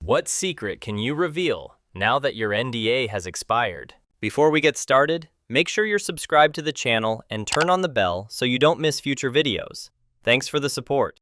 What secret can you reveal now that your NDA has expired? Before we get started, make sure you're subscribed to the channel and turn on the bell so you don't miss future videos. Thanks for the support.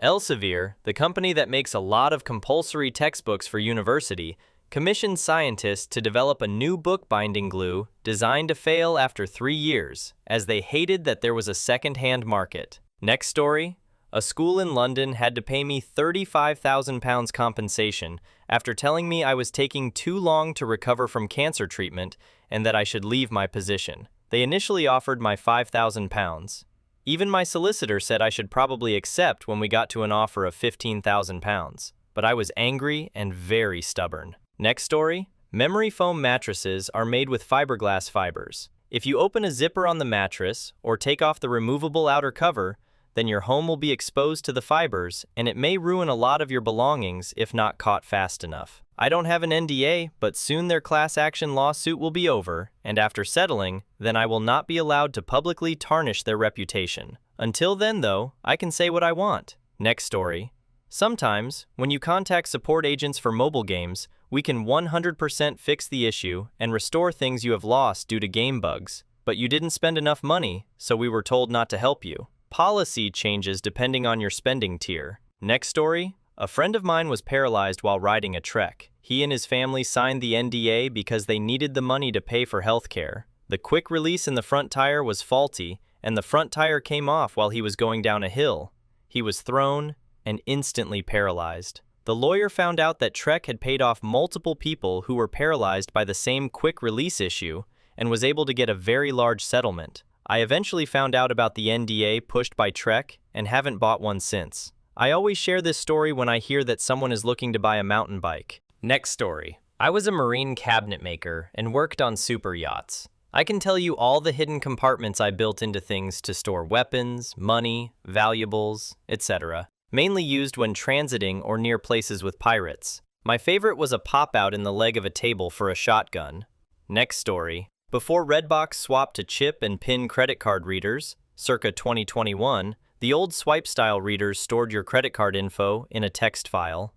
Elsevier, the company that makes a lot of compulsory textbooks for university, commissioned scientists to develop a new bookbinding glue designed to fail after 3 years, as they hated that there was a second-hand market. Next story. A school in London had to pay me £35,000 compensation after telling me I was taking too long to recover from cancer treatment and that I should leave my position. They initially offered my £5,000. Even my solicitor said I should probably accept when we got to an offer of £15,000, but I was angry and very stubborn. Next story. Memory foam mattresses are made with fiberglass fibers. If you open a zipper on the mattress or take off the removable outer cover, then your home will be exposed to the fibers, and it may ruin a lot of your belongings if not caught fast enough. I don't have an NDA, but soon their class action lawsuit will be over, and after settling, then I will not be allowed to publicly tarnish their reputation. Until then, though, I can say what I want. Next story. Sometimes, when you contact support agents for mobile games, we can 100% fix the issue and restore things you have lost due to game bugs, but you didn't spend enough money, so we were told not to help you. Policy changes depending on your spending tier. Next story. A friend of mine was paralyzed while riding a trek. He and his family signed the NDA because they needed the money to pay for healthcare. The quick release in the front tire was faulty, and the front tire came off while he was going down a hill. He was thrown and instantly paralyzed. The lawyer found out that Trek had paid off multiple people who were paralyzed by the same quick release issue and was able to get a very large settlement. I eventually found out about the NDA pushed by Trek and haven't bought one since. I always share this story when I hear that someone is looking to buy a mountain bike. Next story. I was a marine cabinet maker and worked on super yachts. I can tell you all the hidden compartments I built into things to store weapons, money, valuables, etc., mainly used when transiting or near places with pirates. My favorite was a pop-out in the leg of a table for a shotgun. Next story. Before Redbox swapped to chip and pin credit card readers, circa 2021, the old swipe-style readers stored your credit card info in a text file,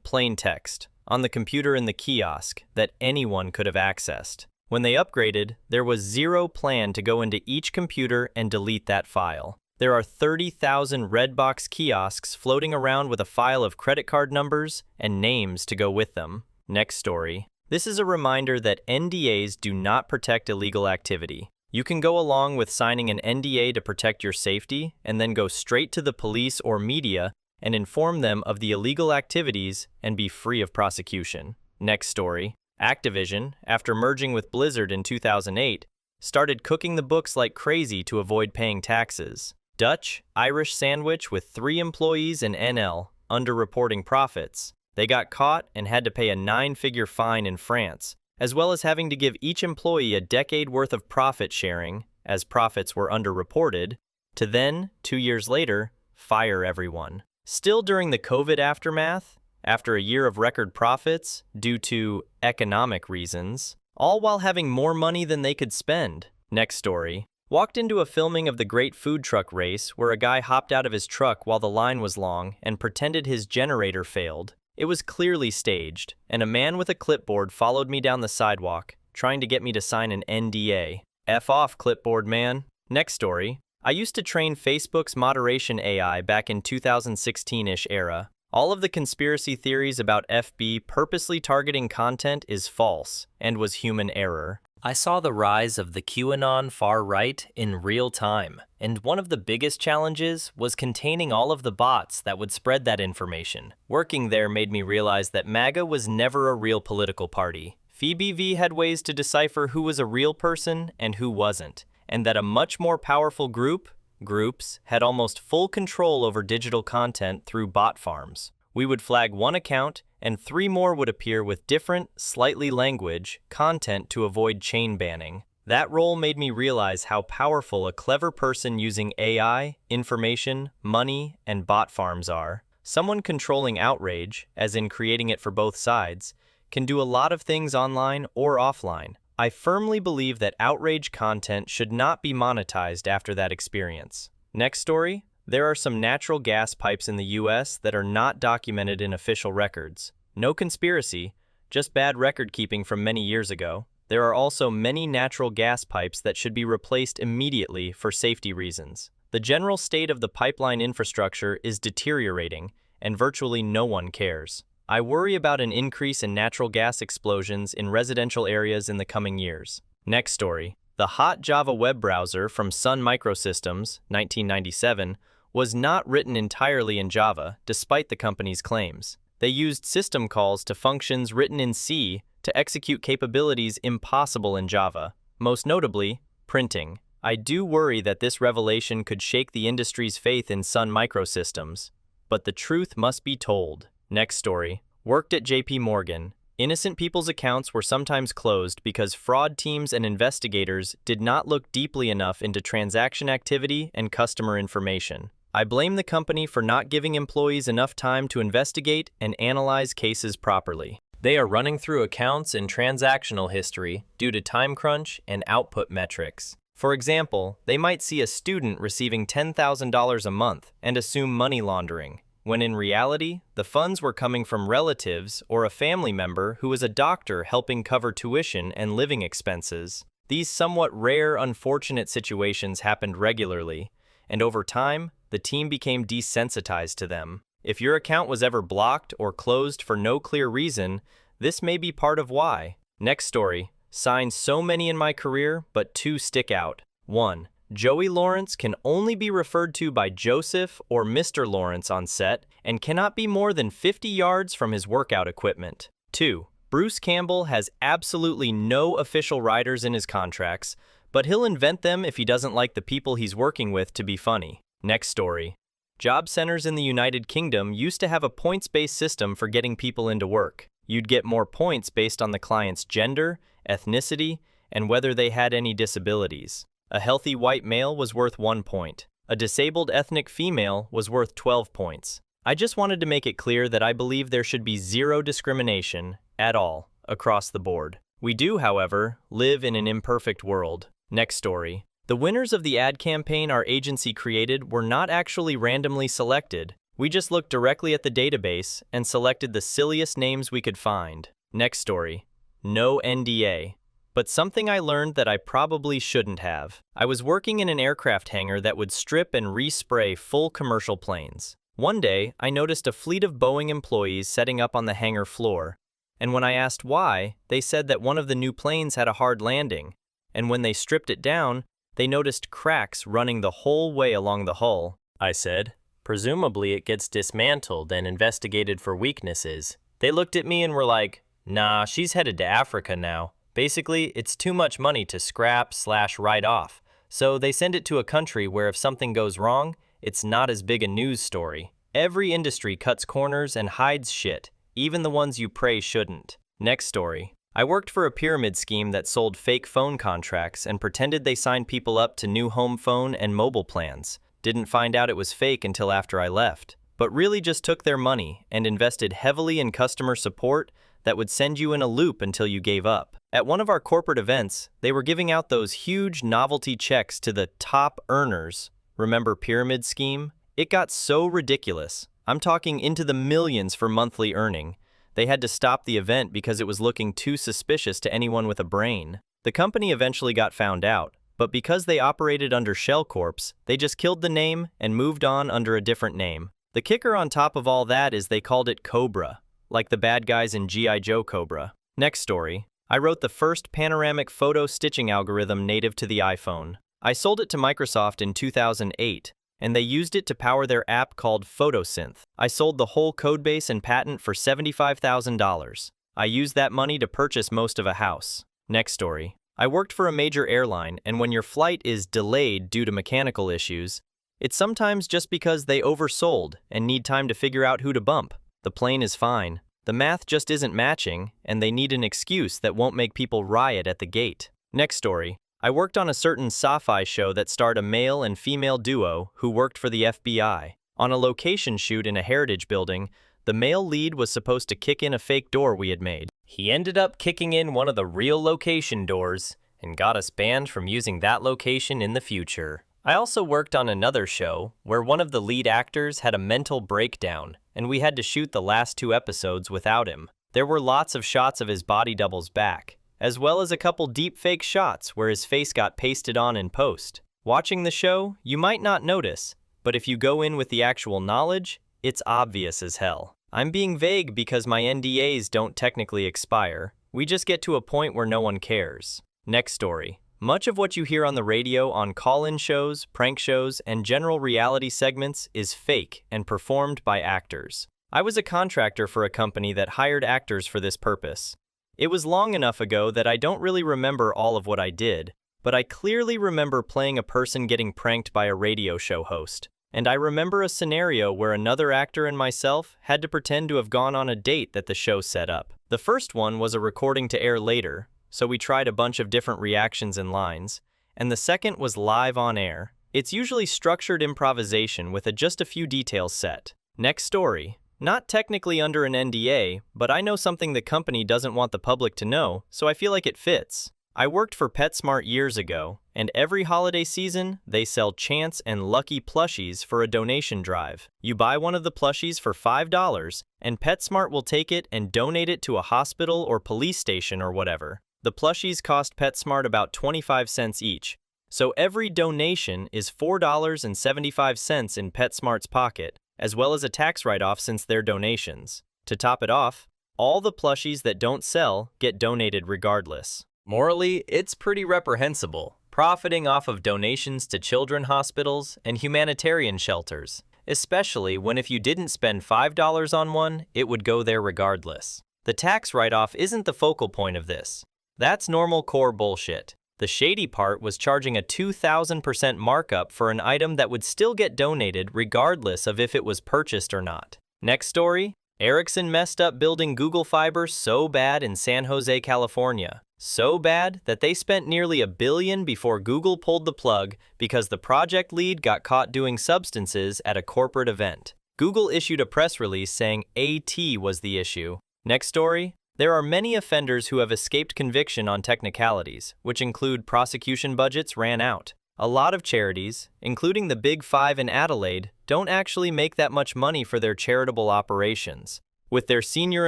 plain text, on the computer in the kiosk that anyone could have accessed. When they upgraded, there was zero plan to go into each computer and delete that file. There are 30,000 Redbox kiosks floating around with a file of credit card numbers and names to go with them. Next story. This is a reminder that NDAs do not protect illegal activity. You can go along with signing an NDA to protect your safety and then go straight to the police or media and inform them of the illegal activities and be free of prosecution. Next story. Activision, after merging with Blizzard in 2008, started cooking the books like crazy to avoid paying taxes. Dutch, Irish sandwich with 3 employees in NL, underreporting profits. They got caught and had to pay a 9-figure fine in France, as well as having to give each employee a decade worth of profit sharing, as profits were underreported, to then, 2 years later, fire everyone. Still during the COVID aftermath, after a year of record profits due to economic reasons, all while having more money than they could spend. Next story. Walked into a filming of the Great Food Truck Race where a guy hopped out of his truck while the line was long and pretended his generator failed. It was clearly staged, and a man with a clipboard followed me down the sidewalk, trying to get me to sign an NDA. F off, clipboard man. Next story. I used to train Facebook's moderation AI back in 2016-ish era. All of the conspiracy theories about FB purposely targeting content is false and was human error. I saw the rise of the QAnon far-right in real time, and one of the biggest challenges was containing all of the bots that would spread that information. Working there made me realize that MAGA was never a real political party. FBV had ways to decipher who was a real person and who wasn't, and that a much more powerful groups had almost full control over digital content through bot farms. We would flag one account, and 3 more would appear with different, slightly language, content to avoid chain banning. That role made me realize how powerful a clever person using AI, information, money, and bot farms are. Someone controlling outrage, as in creating it for both sides, can do a lot of things online or offline. I firmly believe that outrage content should not be monetized after that experience. Next story. There are some natural gas pipes in the US that are not documented in official records. No conspiracy, just bad record keeping from many years ago. There are also many natural gas pipes that should be replaced immediately for safety reasons. The general state of the pipeline infrastructure is deteriorating, and virtually no one cares. I worry about an increase in natural gas explosions in residential areas in the coming years. Next story. The hot Java web browser from Sun Microsystems, 1997, was not written entirely in Java, despite the company's claims. They used system calls to functions written in C to execute capabilities impossible in Java, most notably, printing. I do worry that this revelation could shake the industry's faith in Sun Microsystems, but the truth must be told. Next story. Worked at JP Morgan. Innocent people's accounts were sometimes closed because fraud teams and investigators did not look deeply enough into transaction activity and customer information. I blame the company for not giving employees enough time to investigate and analyze cases properly. They are running through accounts and transactional history due to time crunch and output metrics. For example, they might see a student receiving $10,000 a month and assume money laundering, when in reality, the funds were coming from relatives or a family member who was a doctor helping cover tuition and living expenses. These somewhat rare, unfortunate situations happened regularly, and over time, the team became desensitized to them. If your account was ever blocked or closed for no clear reason, this may be part of why. Next story. Signed so many in my career, but two stick out. 1. Joey Lawrence can only be referred to by Joseph or Mr. Lawrence on set and cannot be more than 50 yards from his workout equipment. 2. Bruce Campbell has absolutely no official writers in his contracts, but he'll invent them if he doesn't like the people he's working with to be funny. Next story. Job centers in the United Kingdom used to have a points-based system for getting people into work. You'd get more points based on the client's gender, ethnicity, and whether they had any disabilities. A healthy white male was worth 1 point. A disabled ethnic female was worth 12 points. I just wanted to make it clear that I believe there should be zero discrimination at all across the board. We do, however, live in an imperfect world. Next story. The winners of the ad campaign our agency created were not actually randomly selected. We just looked directly at the database and selected the silliest names we could find. Next story. No NDA. But something I learned that I probably shouldn't have. I was working in an aircraft hangar that would strip and respray full commercial planes. One day, I noticed a fleet of Boeing employees setting up on the hangar floor, and when I asked why, they said that one of the new planes had a hard landing, and when they stripped it down, they noticed cracks running the whole way along the hull. I said, presumably it gets dismantled and investigated for weaknesses. They looked at me and were like, nah, she's headed to Africa now. Basically, it's too much money to scrap/write off, so they send it to a country where if something goes wrong, it's not as big a news story. Every industry cuts corners and hides shit, even the ones you pray shouldn't. Next story. I worked for a pyramid scheme that sold fake phone contracts and pretended they signed people up to new home phone and mobile plans. Didn't find out it was fake until after I left, but really just took their money and invested heavily in customer support that would send you in a loop until you gave up. At one of our corporate events, they were giving out those huge novelty checks to the top earners. Remember pyramid scheme? It got so ridiculous. I'm talking into the millions for monthly earning. They had to stop the event because it was looking too suspicious to anyone with a brain. The company eventually got found out, but because they operated under Shell Corps, they just killed the name and moved on under a different name. The kicker on top of all that is they called it Cobra, like the bad guys in G.I. Joe Cobra. Next story. I wrote the first panoramic photo stitching algorithm native to the iPhone. I sold it to Microsoft in 2008, and they used it to power their app called Photosynth. I sold the whole codebase and patent for $75,000. I used that money to purchase most of a house. Next story. I worked for a major airline, and when your flight is delayed due to mechanical issues, it's sometimes just because they oversold and need time to figure out who to bump. The plane is fine. The math just isn't matching, and they need an excuse that won't make people riot at the gate. Next story. I worked on a certain sci-fi show that starred a male and female duo who worked for the FBI. On a location shoot in a heritage building, the male lead was supposed to kick in a fake door we had made. He ended up kicking in one of the real location doors and got us banned from using that location in the future. I also worked on another show where one of the lead actors had a mental breakdown and we had to shoot the last 2 episodes without him. There were lots of shots of his body double's back, as well as a couple deep fake shots where his face got pasted on in post. Watching the show, you might not notice, but if you go in with the actual knowledge, it's obvious as hell. I'm being vague because my NDAs don't technically expire. We just get to a point where no one cares. Next story. Much of what you hear on the radio on call-in shows, prank shows, and general reality segments is fake and performed by actors. I was a contractor for a company that hired actors for this purpose. It was long enough ago that I don't really remember all of what I did, but I clearly remember playing a person getting pranked by a radio show host. And I remember a scenario where another actor and myself had to pretend to have gone on a date that the show set up. The first one was a recording to air later, so we tried a bunch of different reactions and lines, and the second was live on air. It's usually structured improvisation with just a few details set. Next story. Not technically under an NDA, but I know something the company doesn't want the public to know, so I feel like it fits. I worked for PetSmart years ago, and every holiday season, they sell Chance and Lucky plushies for a donation drive. You buy one of the plushies for $5, and PetSmart will take it and donate it to a hospital or police station or whatever. The plushies cost PetSmart about 25 cents each, so every donation is $4.75 in PetSmart's pocket, as well as a tax write-off since they're donations. To top it off, all the plushies that don't sell get donated regardless. Morally, it's pretty reprehensible, profiting off of donations to children's hospitals and humanitarian shelters, especially when if you didn't spend $5 on one, it would go there regardless. The tax write-off isn't the focal point of this. That's normal core bullshit. The shady part was charging a 2,000% markup for an item that would still get donated regardless of if it was purchased or not. Next story. Ericsson messed up building Google Fiber so bad in San Jose, California. So bad that they spent nearly $1 billion before Google pulled the plug because the project lead got caught doing substances at a corporate event. Google issued a press release saying AT was the issue. Next story. There are many offenders who have escaped conviction on technicalities, which include prosecution budgets ran out. A lot of charities, including the Big Five in Adelaide, don't actually make that much money for their charitable operations, with their senior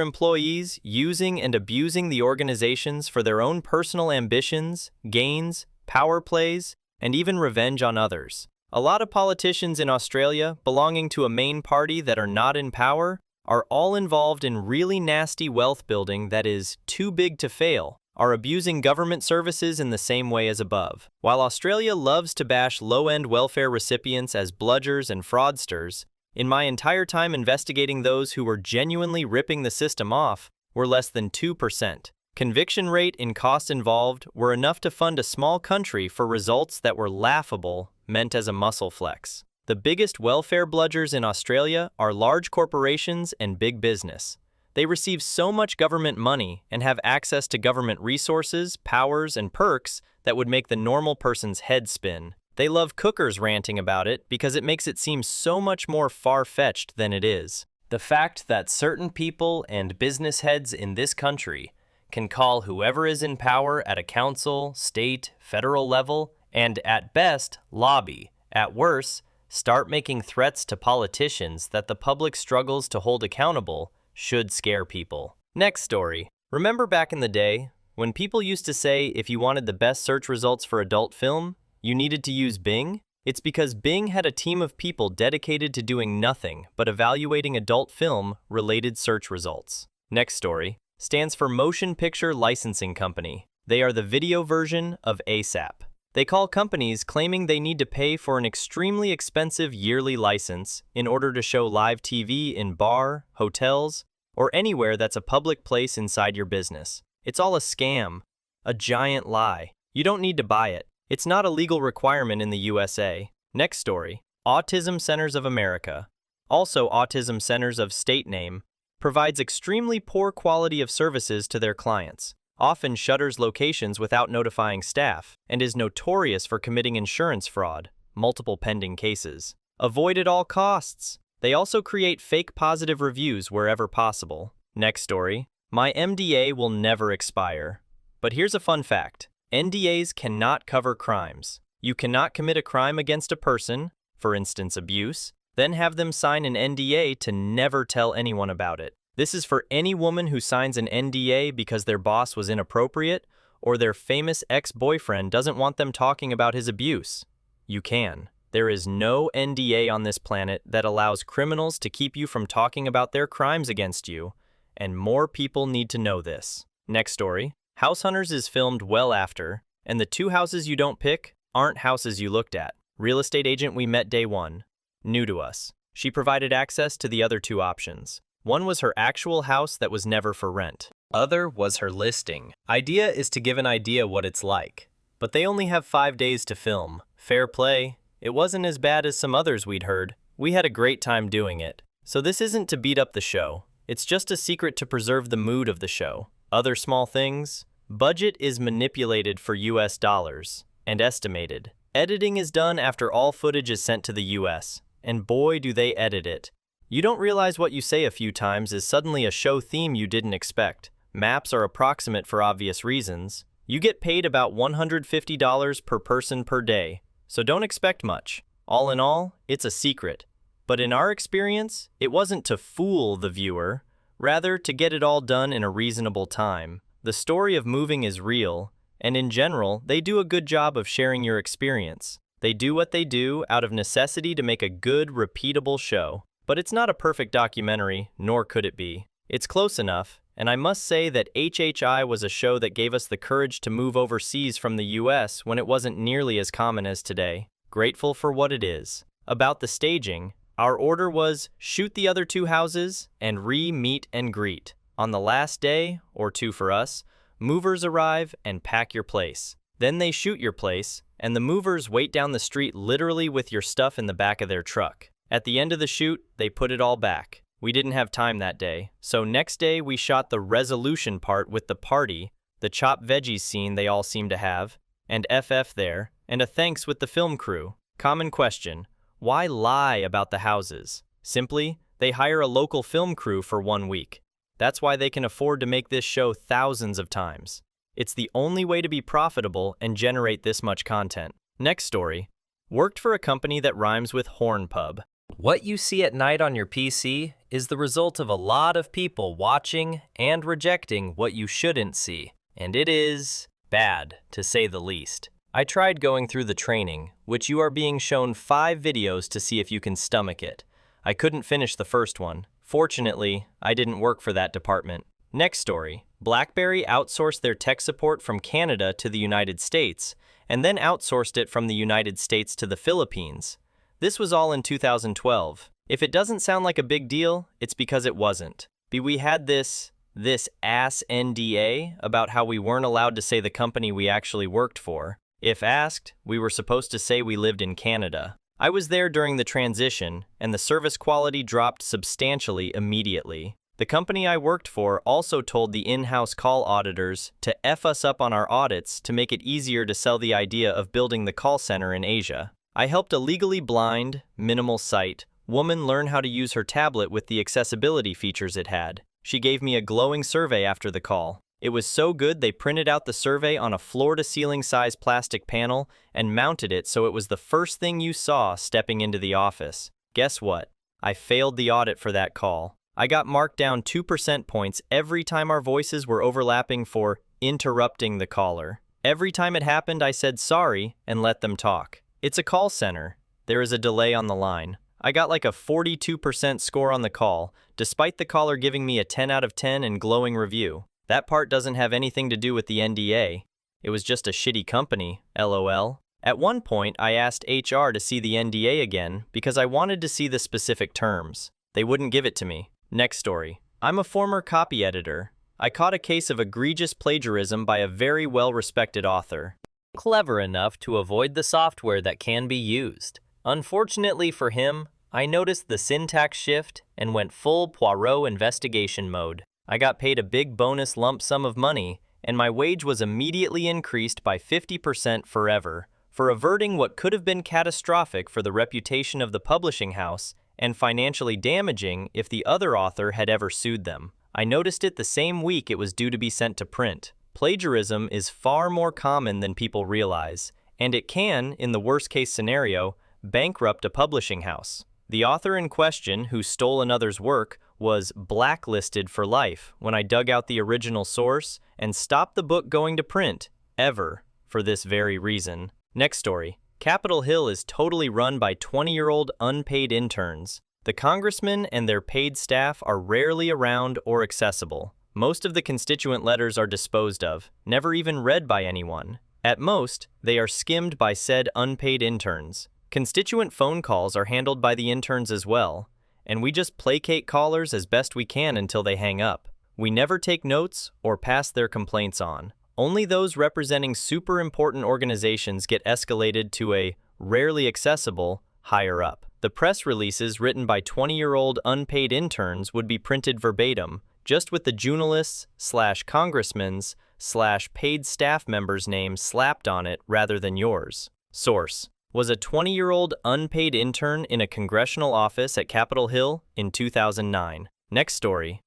employees using and abusing the organizations for their own personal ambitions, gains, power plays, and even revenge on others. A lot of politicians in Australia belonging to a main party that are not in power are all involved in really nasty wealth building that is too big to fail, are abusing government services in the same way as above. While Australia loves to bash low-end welfare recipients as bludgers and fraudsters, in my entire time investigating those who were genuinely ripping the system off were less than 2%. Conviction rate and costs involved were enough to fund a small country for results that were laughable, meant as a muscle flex. The biggest welfare bludgers in Australia are large corporations and big business. They receive so much government money and have access to government resources, powers, and perks that would make the normal person's head spin. They love cookers ranting about it because it makes it seem so much more far-fetched than it is. The fact that certain people and business heads in this country can call whoever is in power at a council, state, federal level, and at best, lobby, at worst, start making threats to politicians that the public struggles to hold accountable should scare people. Next story. Remember back in the day, when people used to say if you wanted the best search results for adult film, you needed to use Bing? It's because Bing had a team of people dedicated to doing nothing but evaluating adult film-related search results. Next story stands for Motion Picture Licensing Company. They are the video version of ASAP. They call companies claiming they need to pay for an extremely expensive yearly license in order to show live TV in bar, hotels, or anywhere that's a public place inside your business. It's all a scam, a giant lie. You don't need to buy it. It's not a legal requirement in the USA. Next story. Autism Centers of America, also Autism Centers of State name, provides extremely poor quality of services to their clients, often shutters locations without notifying staff, and is notorious for committing insurance fraud, multiple pending cases. Avoid at all costs. They also create fake positive reviews wherever possible. Next story. My NDA will never expire. But here's a fun fact. NDAs cannot cover crimes. You cannot commit a crime against a person, for instance abuse, Then have them sign an NDA to never tell anyone about it. This is for any woman who signs an NDA because their boss was inappropriate or their famous ex-boyfriend doesn't want them talking about his abuse. You can. There is no NDA on this planet that allows criminals to keep you from talking about their crimes against you, and more people need to know this. Next story. House Hunters is filmed well after, and the 2 houses you don't pick aren't houses you looked at. Real estate agent we met day 1. New to us. She provided access to the other 2 options. One was her actual house that was never for rent. Other was her listing. Idea is to give an idea what it's like. But they only have 5 days to film. Fair play. It wasn't as bad as some others we'd heard. We had a great time doing it. So this isn't to beat up the show. It's just a secret to preserve the mood of the show. Other small things. Budget is manipulated for US dollars and estimated. Editing is done after all footage is sent to the US. And boy do they edit it. You don't realize what you say a few times is suddenly a show theme you didn't expect. Maps are approximate for obvious reasons. You get paid about $150 per person per day, so don't expect much. All in all, it's a secret. But in our experience, it wasn't to fool the viewer, rather to get it all done in a reasonable time. The story of moving is real, and in general, they do a good job of sharing your experience. They do what they do out of necessity to make a good, repeatable show. But it's not a perfect documentary, nor could it be. It's close enough, and I must say that HHI was a show that gave us the courage to move overseas from the US when it wasn't nearly as common as today. Grateful for what it is. About the staging, our order was shoot the other 2 houses and meet and greet. On the last day, or 2 for us, movers arrive and pack your place. Then they shoot your place, and the movers wait down the street literally with your stuff in the back of their truck. At the end of the shoot, they put it all back. We didn't have time that day, so next day we shot the resolution part with the party, the chopped veggies scene they all seem to have, and FF there, and a thanks with the film crew. Common question, why lie about the houses? Simply, they hire a local film crew for 1 week. That's why they can afford to make this show thousands of times. It's the only way to be profitable and generate this much content. Next story. Worked for a company that rhymes with Horn Pub. What you see at night on your PC is the result of a lot of people watching and rejecting what you shouldn't see. And it is bad, to say the least. I tried going through the training, which you are being shown 5 videos to see if you can stomach it. I couldn't finish the first one. Fortunately, I didn't work for that department. Next story. BlackBerry outsourced their tech support from Canada to the United States, and then outsourced it from the United States to the Philippines. This was all in 2012. If it doesn't sound like a big deal, it's because it wasn't. We had this ass NDA about how we weren't allowed to say the company we actually worked for. If asked, we were supposed to say we lived in Canada. I was there during the transition, and the service quality dropped substantially immediately. The company I worked for also told the in-house call auditors to F us up on our audits to make it easier to sell the idea of building the call center in Asia. I helped a legally blind, minimal sight woman learn how to use her tablet with the accessibility features it had. She gave me a glowing survey after the call. It was so good they printed out the survey on a floor-to-ceiling size plastic panel and mounted it so it was the first thing you saw stepping into the office. Guess what? I failed the audit for that call. I got marked down 2% points every time our voices were overlapping for interrupting the caller. Every time it happened, I said sorry and let them talk. It's a call center. There is a delay on the line. I got like a 42% score on the call, despite the caller giving me a 10 out of 10 and glowing review. That part doesn't have anything to do with the NDA. It was just a shitty company, LOL. At one point, I asked HR to see the NDA again because I wanted to see the specific terms. They wouldn't give it to me. Next story. I'm a former copy editor. I caught a case of egregious plagiarism by a very well-respected author. Clever enough to avoid the software that can be used. Unfortunately for him, I noticed the syntax shift and went full Poirot investigation mode. I got paid a big bonus lump sum of money, and my wage was immediately increased by 50% forever for averting what could have been catastrophic for the reputation of the publishing house and financially damaging if the other author had ever sued them. I noticed it the same week it was due to be sent to print. Plagiarism is far more common than people realize, and it can, in the worst-case scenario, bankrupt a publishing house. The author in question, who stole another's work, was blacklisted for life when I dug out the original source and stopped the book going to print, ever, for this very reason. Next story. Capitol Hill is totally run by 20-year-old unpaid interns. The congressmen and their paid staff are rarely around or accessible. Most of the constituent letters are disposed of, never even read by anyone. At most, they are skimmed by said unpaid interns. Constituent phone calls are handled by the interns as well, and we just placate callers as best we can until they hang up. We never take notes or pass their complaints on. Only those representing super important organizations get escalated to a rarely accessible higher up. The press releases written by 20-year-old unpaid interns would be printed verbatim, just with the journalists/congressmen's/paid staff members' names slapped on it rather than yours. Source: was a 20-year-old unpaid intern in a congressional office at Capitol Hill in 2009. Next story.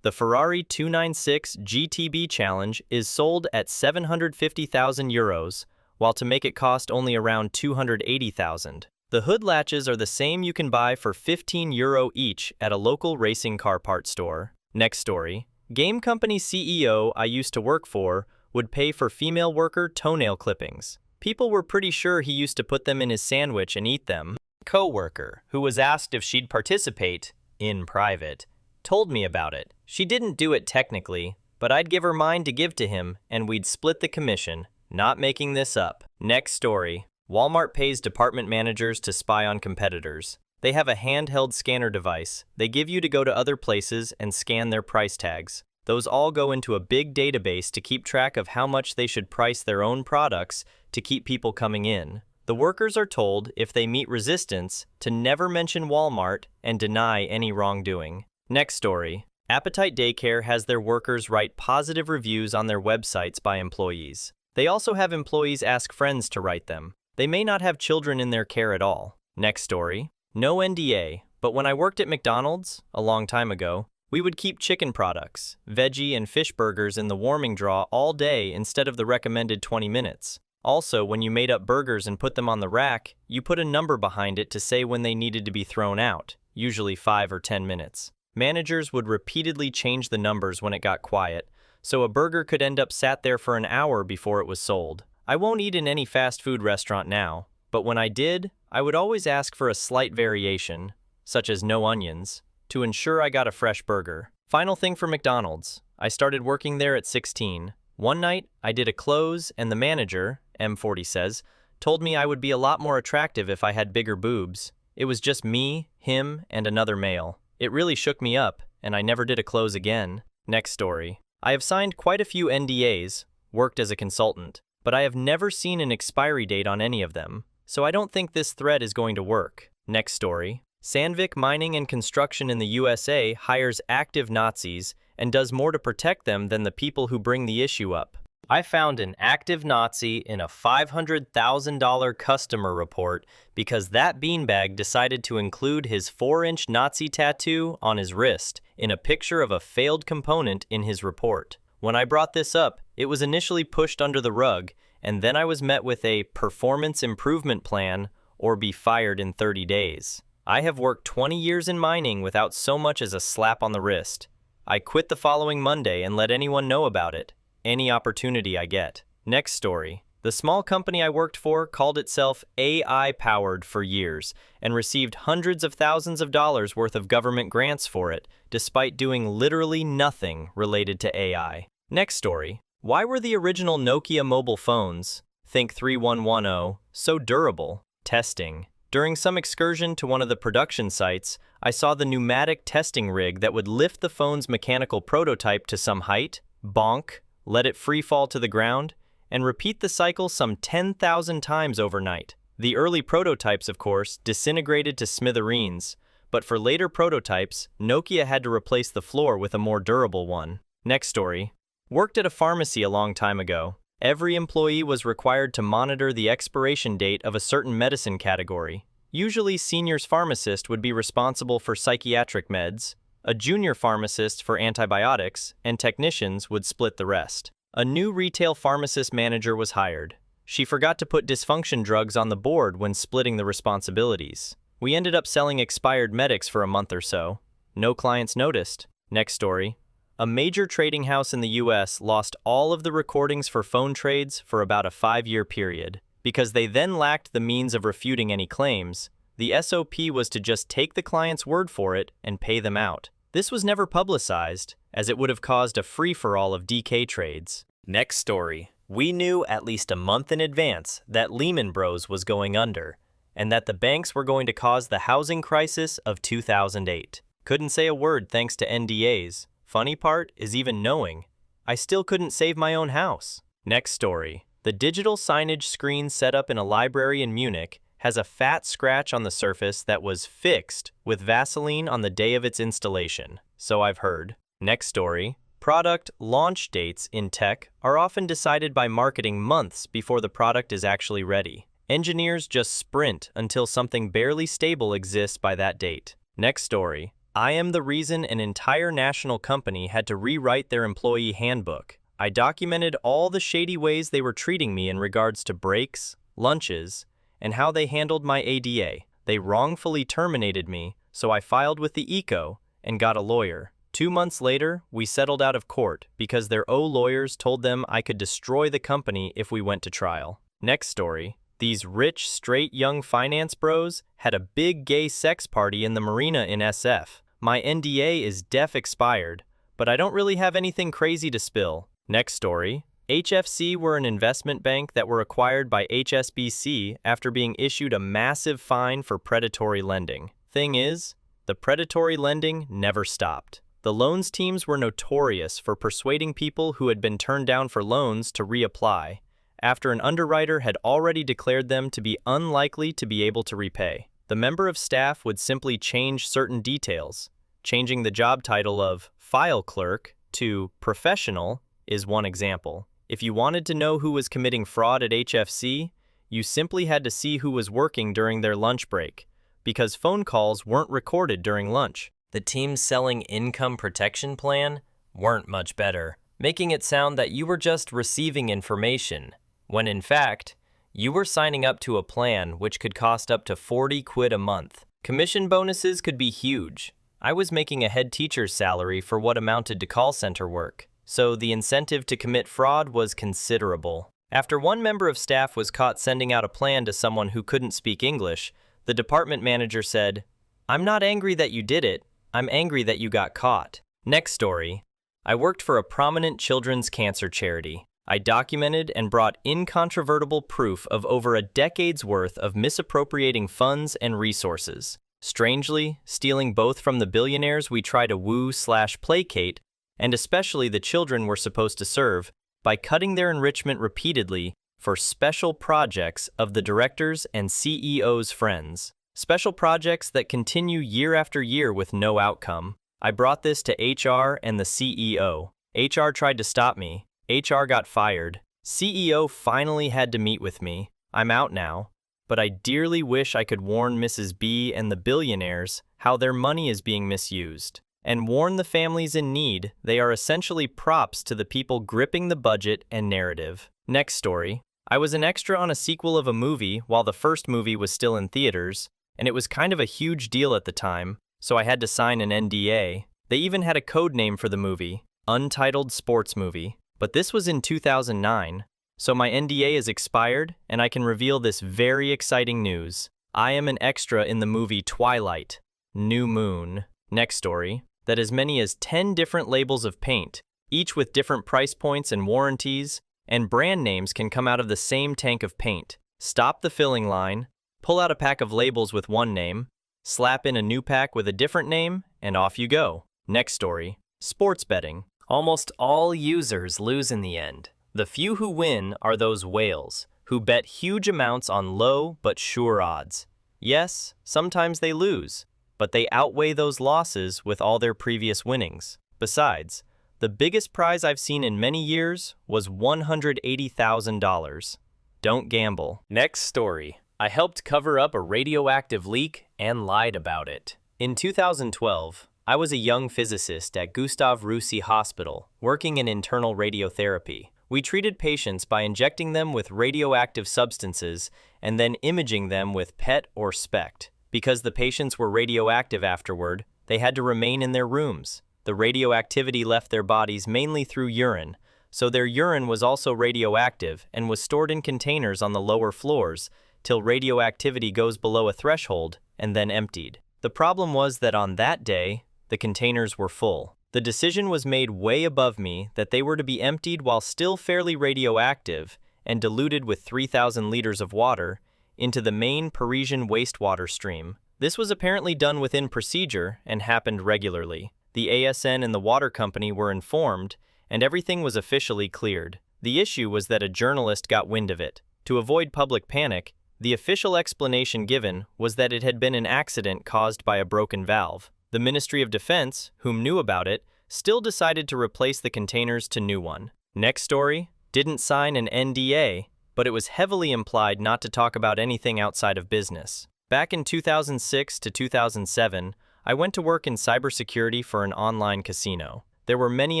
The Ferrari 296 GTB Challenge is sold at 750,000 euros, while to make it cost only around 280,000. The hood latches are the same you can buy for €15 each at a local racing car parts store. Next story. Game company CEO I used to work for would pay for female worker toenail clippings. People were pretty sure he used to put them in his sandwich and eat them. Co-worker, who was asked if she'd participate, in private, told me about it. She didn't do it technically, but I'd give her mine to give to him, and we'd split the commission. Not making this up. Next story. Walmart pays department managers to spy on competitors. They have a handheld scanner device they give you to go to other places and scan their price tags. Those all go into a big database to keep track of how much they should price their own products to keep people coming in. The workers are told, if they meet resistance, to never mention Walmart and deny any wrongdoing. Next story. Appetite Daycare has their workers write positive reviews on their websites by employees. They also have employees ask friends to write them. They may not have children in their care at all. Next story. No NDA, but when I worked at McDonald's, a long time ago, we would keep chicken products, veggie and fish burgers in the warming drawer all day instead of the recommended 20 minutes. Also, when you made up burgers and put them on the rack, you put a number behind it to say when they needed to be thrown out, usually 5 or 10 minutes. Managers would repeatedly change the numbers when it got quiet, so a burger could end up sat there for an hour before it was sold. I won't eat in any fast food restaurant now, but when I did, I would always ask for a slight variation, such as no onions, to ensure I got a fresh burger. Final thing for McDonald's. I started working there at 16. One night, I did a close, and the manager, M40 says, told me I would be a lot more attractive if I had bigger boobs. It was just me, him, and another male. It really shook me up, and I never did a close again. Next story. I have signed quite a few NDAs, worked as a consultant, but I have never seen an expiry date on any of them, so I don't think this thread is going to work. Next story. Sandvik Mining and Construction in the USA hires active Nazis and does more to protect them than the people who bring the issue up. I found an active Nazi in a $500,000 customer report because that beanbag decided to include his 4-inch Nazi tattoo on his wrist in a picture of a failed component in his report. When I brought this up, it was initially pushed under the rug, and then I was met with a performance improvement plan or be fired in 30 days. I have worked 20 years in mining without so much as a slap on the wrist. I quit the following Monday and let anyone know about it. Any opportunity I get. Next story. The small company I worked for called itself AI-powered for years and received hundreds of thousands of dollars worth of government grants for it, despite doing literally nothing related to AI. Next story. Why were the original Nokia mobile phones, think 3110, so durable? Testing. During some excursion to one of the production sites, I saw the pneumatic testing rig that would lift the phone's mechanical prototype to some height, bonk, let it free fall to the ground, and repeat the cycle some 10,000 times overnight. The early prototypes, of course, disintegrated to smithereens, but for later prototypes, Nokia had to replace the floor with a more durable one. Next story. Worked at a pharmacy a long time ago. Every employee was required to monitor the expiration date of a certain medicine category. Usually, seniors pharmacist would be responsible for psychiatric meds, a junior pharmacist for antibiotics, and technicians would split the rest. A new retail pharmacist manager was hired. She forgot to put dysfunction drugs on the board when splitting the responsibilities. We ended up selling expired medics for a month or so. No clients noticed. Next story. A major trading house in the US lost all of the recordings for phone trades for about a 5-year period. Because they then lacked the means of refuting any claims, the SOP was to just take the client's word for it and pay them out. This was never publicized, as it would have caused a free-for-all of DK trades. Next story. We knew at least a month in advance that Lehman Bros was going under, and that the banks were going to cause the housing crisis of 2008. Couldn't say a word thanks to NDAs. Funny part is even knowing, I still couldn't save my own house. Next story. The digital signage screen set up in a library in Munich has a fat scratch on the surface that was fixed with Vaseline on the day of its installation, so I've heard. Next story. Product launch dates in tech are often decided by marketing months before the product is actually ready. Engineers just sprint until something barely stable exists by that date. Next story. I am the reason an entire national company had to rewrite their employee handbook. I documented all the shady ways they were treating me in regards to breaks, lunches, and how they handled my ADA. They wrongfully terminated me, so I filed with the ECO and got a lawyer. 2 months later, we settled out of court because their lawyers told them I could destroy the company if we went to trial. Next story. These rich, straight young finance bros had a big gay sex party in the marina in SF. My NDA is expired, but I don't really have anything crazy to spill. Next story. HFC were an investment bank that were acquired by HSBC after being issued a massive fine for predatory lending. Thing is, the predatory lending never stopped. The loans teams were notorious for persuading people who had been turned down for loans to reapply, after an underwriter had already declared them to be unlikely to be able to repay. The member of staff would simply change certain details. Changing the job title of file clerk to professional is one example. If you wanted to know who was committing fraud at HFC, you simply had to see who was working during their lunch break, because phone calls weren't recorded during lunch. The teams selling income protection plan weren't much better, making it sound that you were just receiving information, when in fact, you were signing up to a plan which could cost up to 40 quid a month. Commission bonuses could be huge. I was making a head teacher's salary for what amounted to call center work, so the incentive to commit fraud was considerable. After one member of staff was caught sending out a plan to someone who couldn't speak English, the department manager said, "I'm not angry that you did it, I'm angry that you got caught." Next story. I worked for a prominent children's cancer charity. I documented and brought incontrovertible proof of over a decade's worth of misappropriating funds and resources. Strangely, stealing both from the billionaires we try to woo/placate, and especially the children we're supposed to serve, by cutting their enrichment repeatedly for special projects of the directors' and CEO's friends. Special projects that continue year after year with no outcome. I brought this to HR and the CEO. HR tried to stop me. HR got fired. CEO finally had to meet with me. I'm out now, but I dearly wish I could warn Mrs. B and the billionaires how their money is being misused, and warn the families in need they are essentially props to the people gripping the budget and narrative. Next story. I was an extra on a sequel of a movie while the first movie was still in theaters, and it was kind of a huge deal at the time, so I had to sign an NDA. They even had a code name for the movie, Untitled Sports Movie, but this was in 2009, so my NDA is expired, and I can reveal this very exciting news. I am an extra in the movie Twilight, New Moon. Next story. That as many as 10 different labels of paint, each with different price points and warranties, and brand names can come out of the same tank of paint. Stop the filling line, pull out a pack of labels with one name, slap in a new pack with a different name, and off you go. Next story. Sports betting. Almost all users lose in the end. The few who win are those whales, who bet huge amounts on low but sure odds. Yes, sometimes they lose, but they outweigh those losses with all their previous winnings. Besides, the biggest prize I've seen in many years was $180,000. Don't gamble. Next story. I helped cover up a radioactive leak and lied about it. In 2012, I was a young physicist at Gustav Rusi Hospital, working in internal radiotherapy. We treated patients by injecting them with radioactive substances and then imaging them with PET or SPECT. Because the patients were radioactive afterward, they had to remain in their rooms. The radioactivity left their bodies mainly through urine, so their urine was also radioactive and was stored in containers on the lower floors till radioactivity goes below a threshold and then emptied. The problem was that on that day, the containers were full. The decision was made way above me that they were to be emptied while still fairly radioactive and diluted with 3,000 liters of water into the main Parisian wastewater stream. This was apparently done within procedure and happened regularly. The ASN and the water company were informed, and everything was officially cleared. The issue was that a journalist got wind of it. To avoid public panic, the official explanation given was that it had been an accident caused by a broken valve. The Ministry of Defense, whom knew about it, still decided to replace the containers to new one. Next story, didn't sign an NDA, but it was heavily implied not to talk about anything outside of business. Back in 2006 to 2007, I went to work in cybersecurity for an online casino. There were many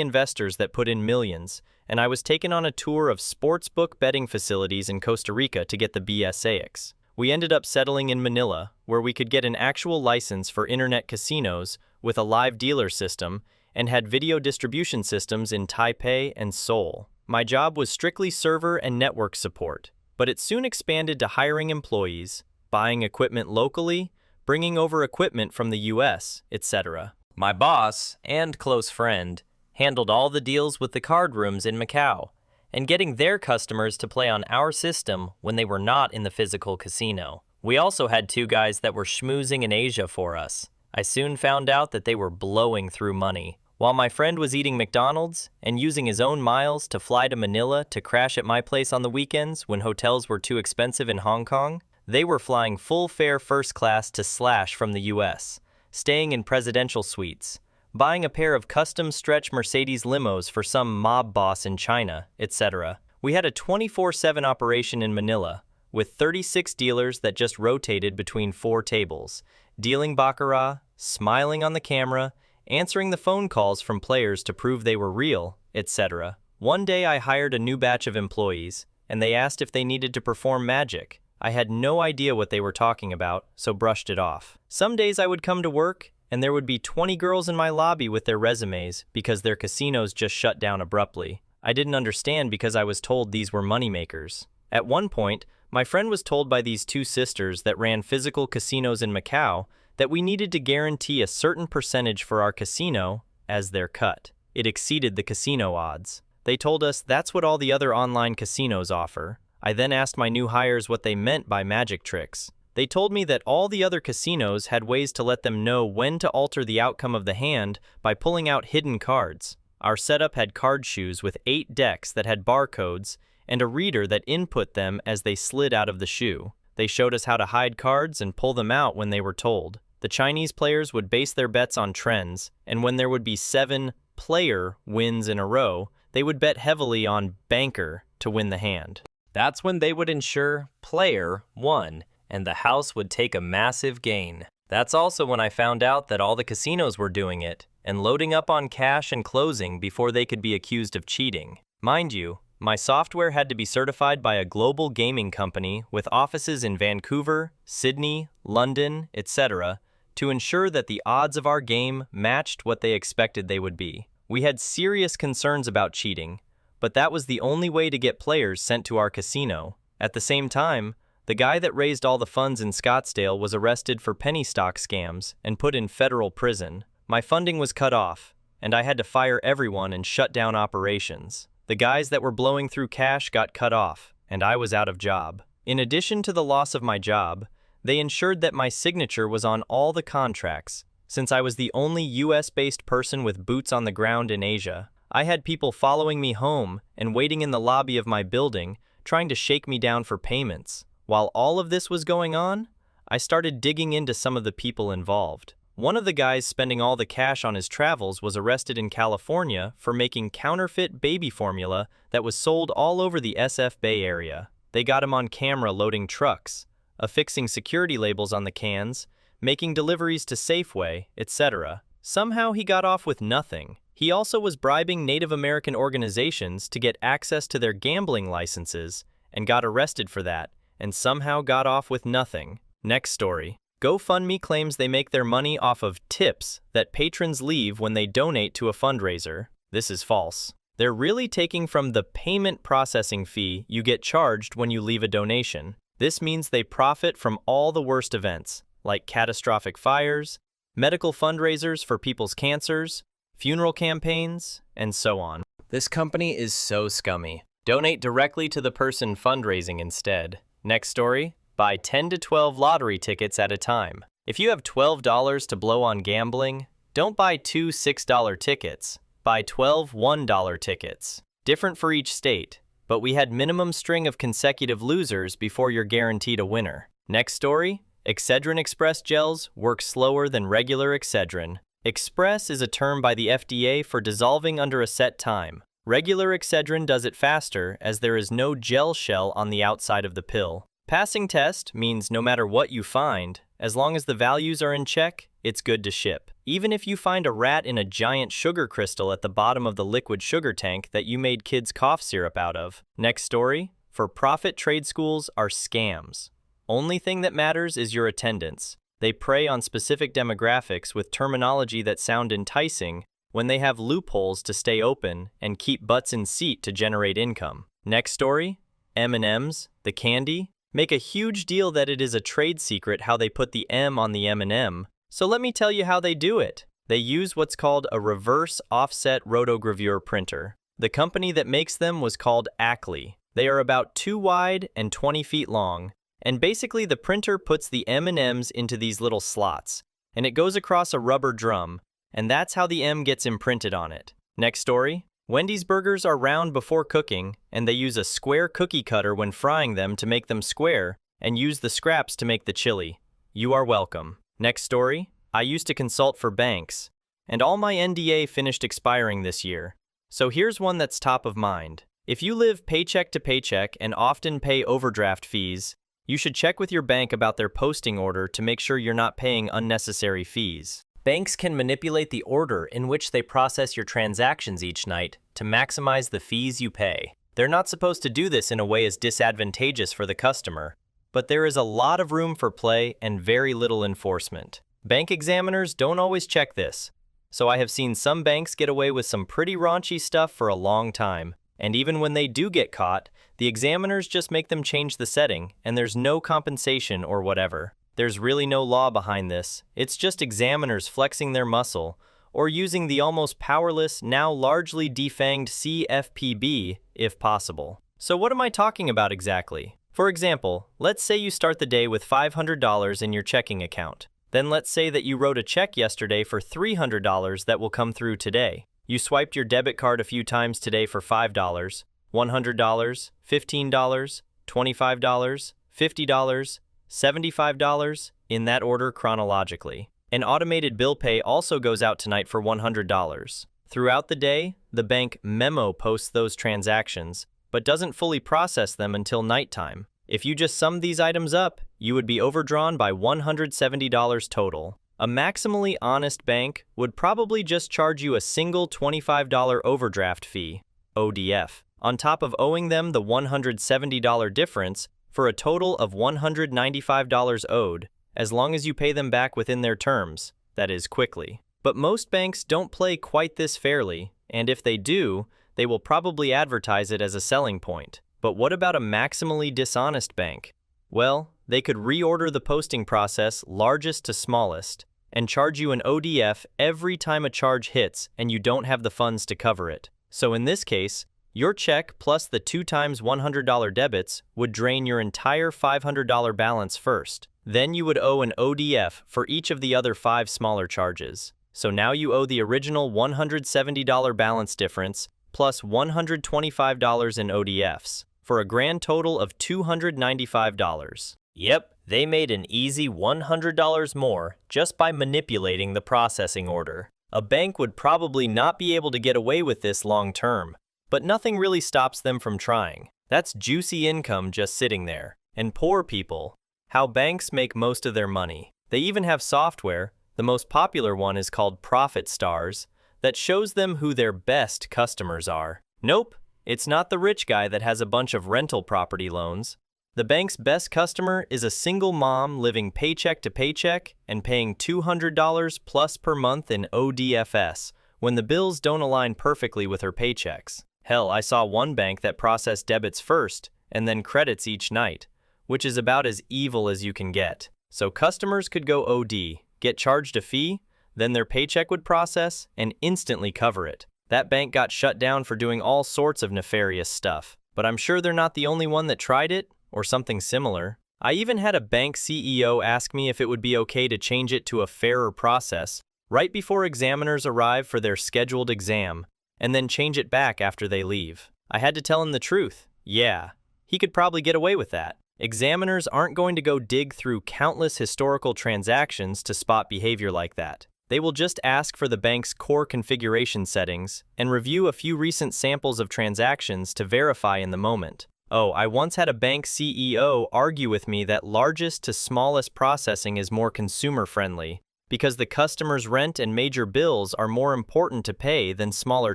investors that put in millions, and I was taken on a tour of sportsbook betting facilities in Costa Rica to get the BSAICs. We ended up settling in Manila, where we could get an actual license for internet casinos with a live dealer system and had video distribution systems in Taipei and Seoul. My job was strictly server and network support, but it soon expanded to hiring employees, buying equipment locally, bringing over equipment from the US, etc. My boss and close friend handled all the deals with the card rooms in Macau and getting their customers to play on our system when they were not in the physical casino. We also had two guys that were schmoozing in Asia for us. I soon found out that they were blowing through money. While my friend was eating McDonald's and using his own miles to fly to Manila to crash at my place on the weekends when hotels were too expensive in Hong Kong, they were flying full fare first class to Slash from the US, staying in presidential suites, buying a pair of custom stretch Mercedes limos for some mob boss in China, etc. We had a 24/7 operation in Manila, with 36 dealers that just rotated between 4 tables, dealing baccarat, smiling on the camera, answering the phone calls from players to prove they were real, etc. One day I hired a new batch of employees, and they asked if they needed to perform magic. I had no idea what they were talking about, so brushed it off. Some days I would come to work, and there would be 20 girls in my lobby with their resumes because their casinos just shut down abruptly. I didn't understand because I was told these were moneymakers. At one point, my friend was told by these two sisters that ran physical casinos in Macau that we needed to guarantee a certain percentage for our casino as their cut. It exceeded the casino odds. They told us that's what all the other online casinos offer. I then asked my new hires what they meant by magic tricks. They told me that all the other casinos had ways to let them know when to alter the outcome of the hand by pulling out hidden cards. Our setup had card shoes with 8 decks that had barcodes and a reader that input them as they slid out of the shoe. They showed us how to hide cards and pull them out when they were told. The Chinese players would base their bets on trends, and when there would be 7 player wins in a row, they would bet heavily on banker to win the hand. That's when they would ensure player won, and the house would take a massive gain. That's also when I found out that all the casinos were doing it, and loading up on cash and closing before they could be accused of cheating. Mind you, my software had to be certified by a global gaming company with offices in Vancouver, Sydney, London, etc., to ensure that the odds of our game matched what they expected they would be. We had serious concerns about cheating, but that was the only way to get players sent to our casino. At the same time, the guy that raised all the funds in Scottsdale was arrested for penny stock scams and put in federal prison. My funding was cut off, and I had to fire everyone and shut down operations. The guys that were blowing through cash got cut off, and I was out of job. In addition to the loss of my job, they ensured that my signature was on all the contracts. Since I was the only US-based person with boots on the ground in Asia, I had people following me home and waiting in the lobby of my building, trying to shake me down for payments. While all of this was going on, I started digging into some of the people involved. One of the guys spending all the cash on his travels was arrested in California for making counterfeit baby formula that was sold all over the SF Bay Area. They got him on camera loading trucks, affixing security labels on the cans, making deliveries to Safeway, etc. Somehow he got off with nothing. He also was bribing Native American organizations to get access to their gambling licenses and got arrested for that, and somehow got off with nothing. Next story. GoFundMe claims they make their money off of tips that patrons leave when they donate to a fundraiser. This is false. They're really taking from the payment processing fee you get charged when you leave a donation. This means they profit from all the worst events, like catastrophic fires, medical fundraisers for people's cancers, funeral campaigns, and so on. This company is so scummy. Donate directly to the person fundraising instead. Next story, buy 10 to 12 lottery tickets at a time. If you have $12 to blow on gambling, don't buy 2 $6 tickets. Buy 12 $1 tickets. Different for each state, but we had minimum string of consecutive losers before you're guaranteed a winner. Next story, Excedrin Express gels work slower than regular Excedrin. Express is a term by the FDA for dissolving under a set time. Regular Excedrin does it faster as there is no gel shell on the outside of the pill. Passing test means no matter what you find, as long as the values are in check, it's good to ship. Even if you find a rat in a giant sugar crystal at the bottom of the liquid sugar tank that you made kids' cough syrup out of. Next story, for-profit trade schools are scams. Only thing that matters is your attendance. They prey on specific demographics with terminology that sound enticing when they have loopholes to stay open and keep butts in seat to generate income. Next story, M&Ms, the candy, make a huge deal that it is a trade secret how they put the M on the M&M. So let me tell you how they do it. They use what's called a reverse offset rotogravure printer. The company that makes them was called Activision. They are about 2 wide and 20 feet long, and basically the printer puts the M&Ms into these little slots, and it goes across a rubber drum, and that's how the M gets imprinted on it. Next story, Wendy's burgers are round before cooking, and they use a square cookie cutter when frying them to make them square, and use the scraps to make the chili. You are welcome. Next story, I used to consult for banks, and all my NDA finished expiring this year. So here's one that's top of mind. If you live paycheck to paycheck and often pay overdraft fees, you should check with your bank about their posting order to make sure you're not paying unnecessary fees. Banks can manipulate the order in which they process your transactions each night to maximize the fees you pay. They're not supposed to do this in a way as disadvantageous for the customer, but there is a lot of room for play and very little enforcement. Bank examiners don't always check this, so I have seen some banks get away with some pretty raunchy stuff for a long time, and even when they do get caught, the examiners just make them change the setting, and there's no compensation or whatever. There's really no law behind this. It's just examiners flexing their muscle, or using the almost powerless, now largely defanged CFPB, if possible. So what am I talking about exactly? For example, let's say you start the day with $500 in your checking account. Then let's say that you wrote a check yesterday for $300 that will come through today. You swiped your debit card a few times today for $5, $100, $15, $25, $50, $75, in that order chronologically. An automated bill pay also goes out tonight for $100. Throughout the day, the bank memo posts those transactions, but doesn't fully process them until nighttime. If you just summed these items up, you would be overdrawn by $170 total. A maximally honest bank would probably just charge you a single $25 overdraft fee, ODF, on top of owing them the $170 difference for a total of $195 owed, as long as you pay them back within their terms, that is, quickly. But most banks don't play quite this fairly, and if they do, they will probably advertise it as a selling point. But what about a maximally dishonest bank? Well, they could reorder the posting process largest to smallest and charge you an ODF every time a charge hits and you don't have the funds to cover it. So in this case, your check plus the 2 times $100 debits would drain your entire $500 balance first. Then you would owe an ODF for each of the other 5 smaller charges. So now you owe the original $170 balance difference plus $125 in ODFs, for a grand total of $295. Yep, they made an easy $100 more just by manipulating the processing order. A bank would probably not be able to get away with this long term, but nothing really stops them from trying. That's juicy income just sitting there. And poor people, how banks make most of their money. They even have software, the most popular one is called Profit Stars, that shows them who their best customers are. Nope, it's not the rich guy that has a bunch of rental property loans. The bank's best customer is a single mom living paycheck to paycheck and paying $200 plus per month in ODFS when the bills don't align perfectly with her paychecks. Hell, I saw one bank that processed debits first and then credits each night, which is about as evil as you can get. So customers could go OD, get charged a fee, then their paycheck would process and instantly cover it. That bank got shut down for doing all sorts of nefarious stuff, but I'm sure they're not the only one that tried it or something similar. I even had a bank CEO ask me if it would be okay to change it to a fairer process right before examiners arrive for their scheduled exam, and then change it back after they leave. I had to tell him the truth. Yeah, he could probably get away with that. Examiners aren't going to go dig through countless historical transactions to spot behavior like that. They will just ask for the bank's core configuration settings and review a few recent samples of transactions to verify in the moment. Oh, I once had a bank CEO argue with me that largest to smallest processing is more consumer-friendly because the customer's rent and major bills are more important to pay than smaller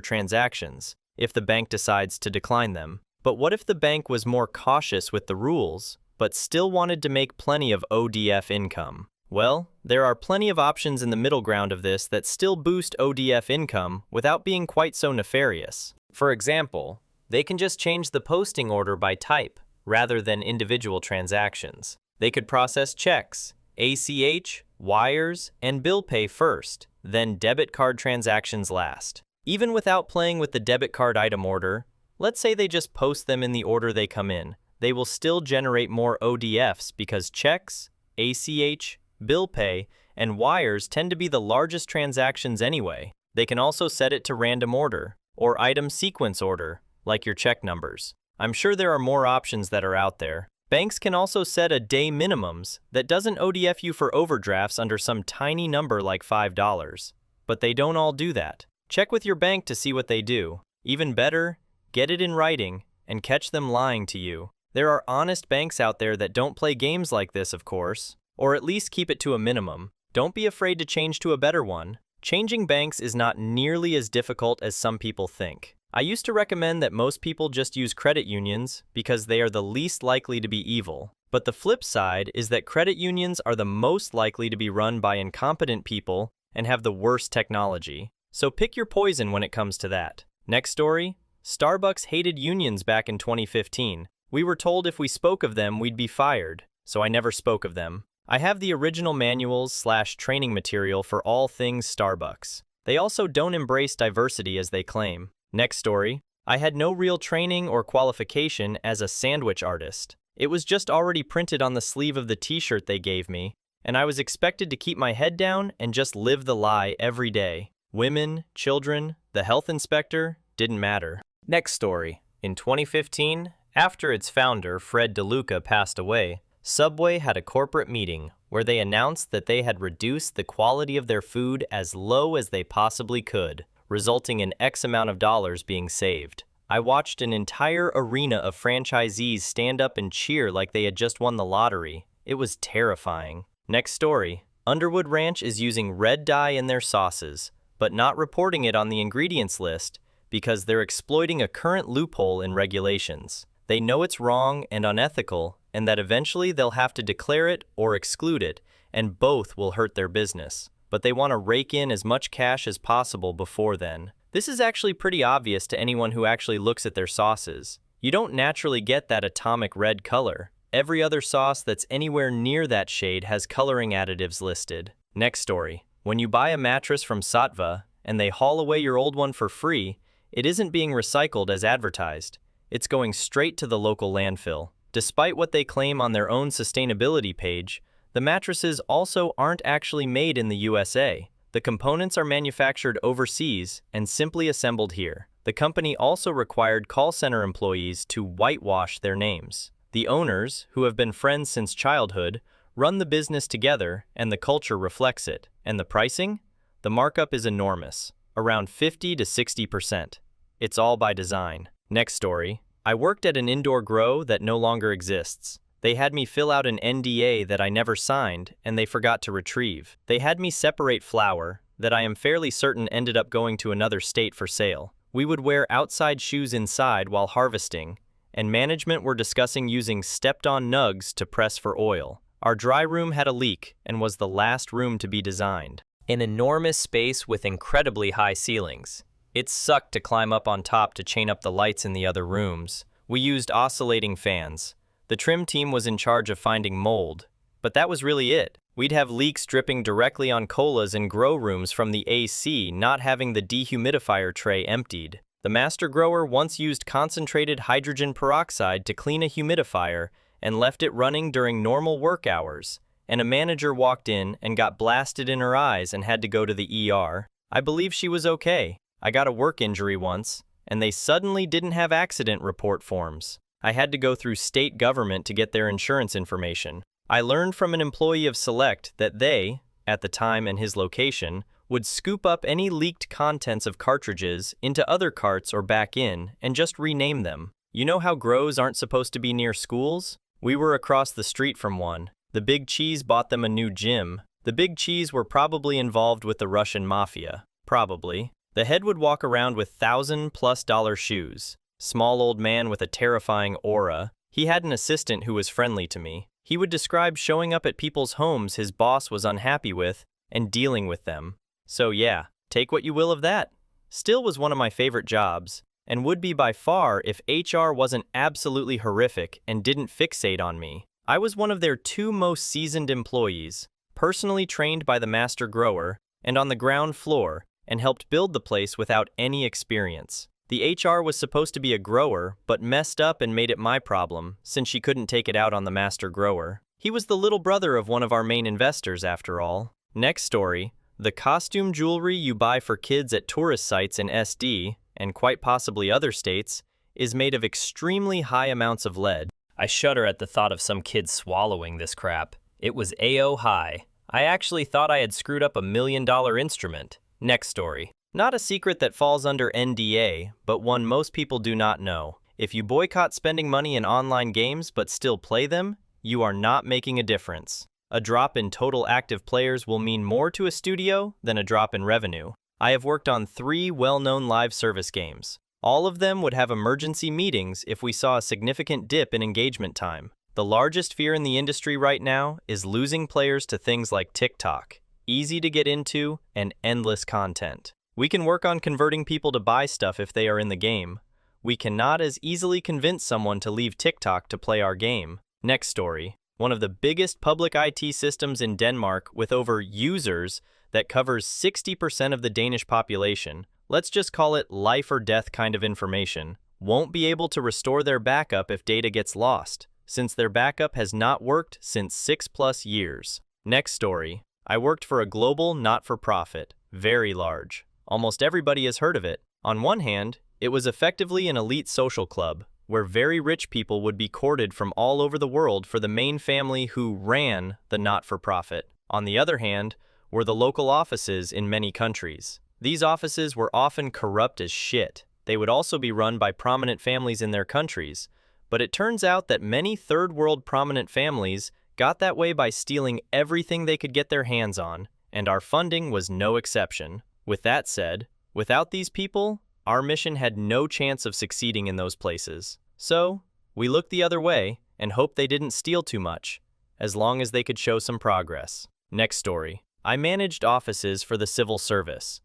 transactions, if the bank decides to decline them. But what if the bank was more cautious with the rules, but still wanted to make plenty of ODF income? Well, there are plenty of options in the middle ground of this that still boost ODF income without being quite so nefarious. For example, they can just change the posting order by type rather than individual transactions. They could process checks, ACH, wires, and bill pay first, then debit card transactions last. Even without playing with the debit card item order, let's say they just post them in the order they come in, they will still generate more ODFs because checks, ACH, bill pay, and wires tend to be the largest transactions anyway. They can also set it to random order or item sequence order, like your check numbers. I'm sure there are more options that are out there. Banks can also set a day minimums that doesn't ODF you for overdrafts under some tiny number like $5. But they don't all do that. Check with your bank to see what they do. Even better, get it in writing and catch them lying to you. There are honest banks out there that don't play games like this, of course, or at least keep it to a minimum. Don't be afraid to change to a better one. Changing banks is not nearly as difficult as some people think. I used to recommend that most people just use credit unions because they are the least likely to be evil. But the flip side is that credit unions are the most likely to be run by incompetent people and have the worst technology. So pick your poison when it comes to that. Next story, Starbucks hated unions back in 2015. We were told if we spoke of them, we'd be fired, so I never spoke of them. I have the original manuals/training material for all things Starbucks. They also don't embrace diversity as they claim. Next story, I had no real training or qualification as a sandwich artist. It was just already printed on the sleeve of the t-shirt they gave me, and I was expected to keep my head down and just live the lie every day. Women, children, the health inspector, didn't matter. Next story, in 2015, after its founder, Fred DeLuca, passed away, Subway had a corporate meeting where they announced that they had reduced the quality of their food as low as they possibly could, resulting in X amount of dollars being saved. I watched an entire arena of franchisees stand up and cheer like they had just won the lottery. It was terrifying. Next story, Underwood Ranch is using red dye in their sauces, but not reporting it on the ingredients list because they're exploiting a current loophole in regulations. They know it's wrong and unethical, and that eventually they'll have to declare it or exclude it, and both will hurt their business. But they want to rake in as much cash as possible before then. This is actually pretty obvious to anyone who actually looks at their sauces. You don't naturally get that atomic red color. Every other sauce that's anywhere near that shade has coloring additives listed. Next story. When you buy a mattress from Satva and they haul away your old one for free, it isn't being recycled as advertised. It's going straight to the local landfill. Despite what they claim on their own sustainability page, the mattresses also aren't actually made in the USA. The components are manufactured overseas and simply assembled here. The company also required call center employees to whitewash their names. The owners, who have been friends since childhood, run the business together and the culture reflects it. And the pricing? The markup is enormous, around 50 to 60%. It's all by design. Next story. I worked at an indoor grow that no longer exists. They had me fill out an NDA that I never signed and they forgot to retrieve. They had me separate flour that I am fairly certain ended up going to another state for sale. We would wear outside shoes inside while harvesting, and management were discussing using stepped-on nugs to press for oil. Our dry room had a leak and was the last room to be designed. An enormous space with incredibly high ceilings. It sucked to climb up on top to chain up the lights in the other rooms. We used oscillating fans. The trim team was in charge of finding mold, but that was really it. We'd have leaks dripping directly on colas in grow rooms from the AC not having the dehumidifier tray emptied. The master grower once used concentrated hydrogen peroxide to clean a humidifier and left it running during normal work hours, and a manager walked in and got blasted in her eyes and had to go to the ER. I believe she was okay. I got a work injury once, and they suddenly didn't have accident report forms. I had to go through state government to get their insurance information. I learned from an employee of Select that they, at the time and his location, would scoop up any leaked contents of cartridges into other carts or back in and just rename them. You know how grows aren't supposed to be near schools? We were across the street from one. The Big Cheese bought them a new gym. The Big Cheese were probably involved with the Russian mafia. Probably. The head would walk around with $1,000+ shoes. Small old man with a terrifying aura. He had an assistant who was friendly to me. He would describe showing up at people's homes his boss was unhappy with and dealing with them. So yeah, take what you will of that. Still was one of my favorite jobs, and would be by far if HR wasn't absolutely horrific and didn't fixate on me. I was one of their 2 most seasoned employees, personally trained by the master grower, and on the ground floor, and helped build the place without any experience. The HR was supposed to be a grower, but messed up and made it my problem, since she couldn't take it out on the master grower. He was the little brother of one of our main investors, after all. Next story. The costume jewelry you buy for kids at tourist sites in SD, and quite possibly other states, is made of extremely high amounts of lead. I shudder at the thought of some kids swallowing this crap. It was AO high. I actually thought I had screwed up $1 million instrument. Next story. Not a secret that falls under NDA, but one most people do not know. If you boycott spending money in online games but still play them, you are not making a difference. A drop in total active players will mean more to a studio than a drop in revenue. I have worked on 3 well-known live service games. All of them would have emergency meetings if we saw a significant dip in engagement time. The largest fear in the industry right now is losing players to things like TikTok. Easy to get into and endless content. We can work on converting people to buy stuff if they are in the game. We cannot as easily convince someone to leave TikTok to play our game. Next story. One of the biggest public IT systems in Denmark with over users that covers 60% of the Danish population, let's just call it life or death kind of information, won't be able to restore their backup if data gets lost, since their backup has not worked since 6+ years. Next story. I worked for a global not-for-profit, very large. Almost everybody has heard of it. On one hand, it was effectively an elite social club, where very rich people would be courted from all over the world for the main family who ran the not-for-profit. On the other hand, were the local offices in many countries. These offices were often corrupt as shit. They would also be run by prominent families in their countries, but it turns out that many third-world prominent families got that way by stealing everything they could get their hands on, and our funding was no exception. With that said, without these people, our mission had no chance of succeeding in those places. So, we looked the other way and hoped they didn't steal too much, as long as they could show some progress. Next story. I managed offices for the civil service.